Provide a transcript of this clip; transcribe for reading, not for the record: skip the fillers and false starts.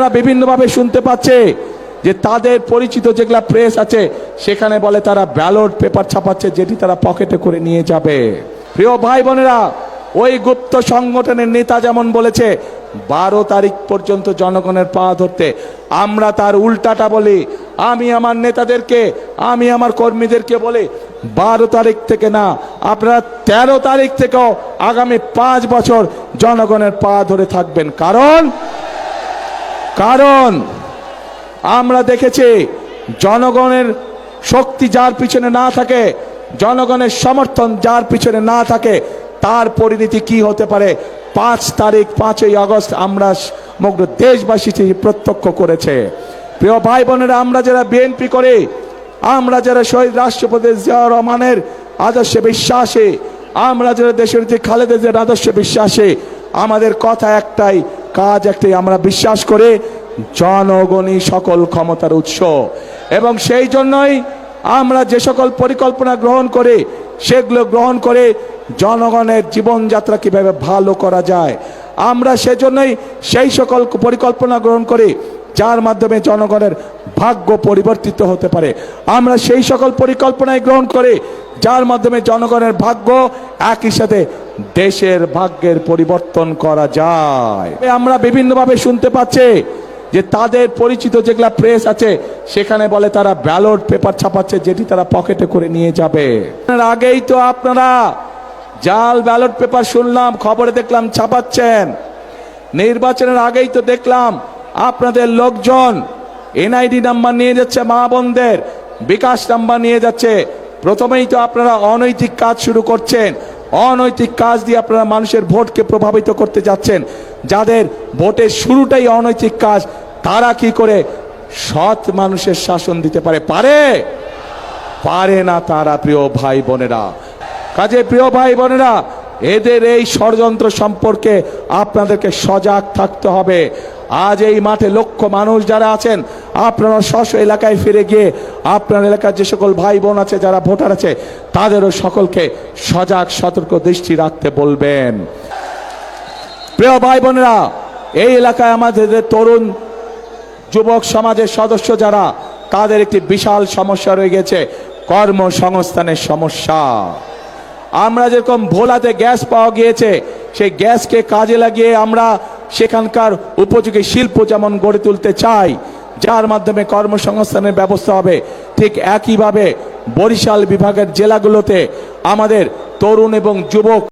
আমরা বিভিন্নভাবে শুনতে পাচ্ছি যে তাদের পরিচিত যেগুলা প্রেস আছে সেখানে বলে তারা ব্যালট পেপার ছাপাচ্ছে, যেটি তারা পকেটে করে নিয়ে যাবে। প্রিয় ভাই বোনেরা, ওই গুপ্ত সংগঠনের নেতা যেমন বলেছে 12 তারিখ পর্যন্ত জনগণের পা ধরতে, আমরা তার উল্টাটা বলি। আমি আমার নেতাদেরকে, আমি আমার কর্মীদেরকে বলি 12 তারিখ থেকে না, আপনারা 13 তারিখ থেকেও আগামী 5 বছর জনগণের পা ধরে থাকবেন। কারণ আমরা দেখেছি জনগণের শক্তি যার পিছনে না থাকে, জনগণের সমর্থন যার পিছনে না থাকে, তার পরিণতি কি হতে পারে 5 তারিখ 5ই আগস্ট আমরা সমগ্র দেশবাসী প্রত্যক্ষ করেছে। প্রিয় ভাই বোনেরা, আমরা যারা বিএনপি করে, আমরা যারা শহীদ রাষ্ট্রপতি জিয়াউর রহমানের আদর্শে বিশ্বাসী, আমরা যারা দেশের যে খালেদা জিয়ার আদর্শে বিশ্বাসী, আমাদের কথা একটাই, কাজ একটাই, আমরা বিশ্বাস করে জনগণই সকল ক্ষমতার উৎস। এবং সেই জন্যই আমরা যে সকল পরিকল্পনা গ্রহণ করে, সেগুলো গ্রহণ করে জনগণের জীবনযাত্রা কিভাবে ভালো করা যায়, আমরা সেজন্যই সেই সকল পরিকল্পনা গ্রহণ করি যার মাধ্যমে জনগণের ভাগ্য পরিবর্তিত হতে পারে। আমরা সেই সকল পরিকল্পনাই গ্রহণ করি যার মাধ্যমে জনগণের ভাগ্য একই সাথে দেশের ভাগ্যের পরিবর্তন করা যায়। আমরা বিভিন্নভাবে শুনতে পাচ্ছি যে তাদের পরিচিত যেগুলা প্রেস আছে সেখানে বলে তারা ব্যালট পেপার ছাপাচ্ছে, যেটি তারা পকেটে করে নিয়ে যাবে। আগেই তো আপনারা জাল ব্যালট পেপার শুনলাম, খবরে দেখলাম ছাপাচ্ছেন। নির্বাচনের আগেই তো দেখলাম আপনাদের লোকজন এনআইডি নাম্বার নিয়ে যাচ্ছে, মা বোনদের বিকাশ নাম্বার নিয়ে যাচ্ছে। প্রথমেই তো আপনারা অনৈতিক কাজ শুরু করছেন, অনৈতিক কাজ দিয়ে আপনারা মানুষের ভোটকে প্রভাবিত করতে যাচ্ছেন। যাদের ভোটের শুরুটাই অনৈতিক কাজ, তারা কি করে সৎ মানুষের শাসন দিতে পারে না তারা। প্রিয় ভাই বোনেরা, কাজে প্রিয় ভাই বোনেরা, এদের এই ষড়যন্ত্র সম্পর্কে আপনাদেরকে সজাগ থাকতে হবে। আজ এই মাঠে লক্ষ মানুষ যারা আছেন, আপনারা স্ব এলাকায় ফিরে গিয়ে আপনার এলাকার যে সকল ভাই বোন আছে, যারা ভোটার আছে, তাদেরও সকলকে সজাগ সতর্ক দৃষ্টি রাখতে বলবেন। প্রিয় ভাই বোনেরা, এই এলাকায় আমাদের তরুণ যুবক সমাজের সদস্য যারা, তাদের একটি বিশাল সমস্যা রয়ে গেছে, কর্মসংস্থানের সমস্যা। আমরা যেরকম ভোলাতে গ্যাস পাওয়া গিয়েছে, সেই গ্যাসকে কাজে লাগিয়ে আমরা সেখানকার উপযোগী শিল্প যেমন গড়ে তুলতে চাই, যার মাধ্যমে কর্মসংস্থানের ব্যবস্থা হবে, ঠিক একইভাবে বরিশাল বিভাগের জেলাগুলোতে আমাদের তরুণ এবং যুবক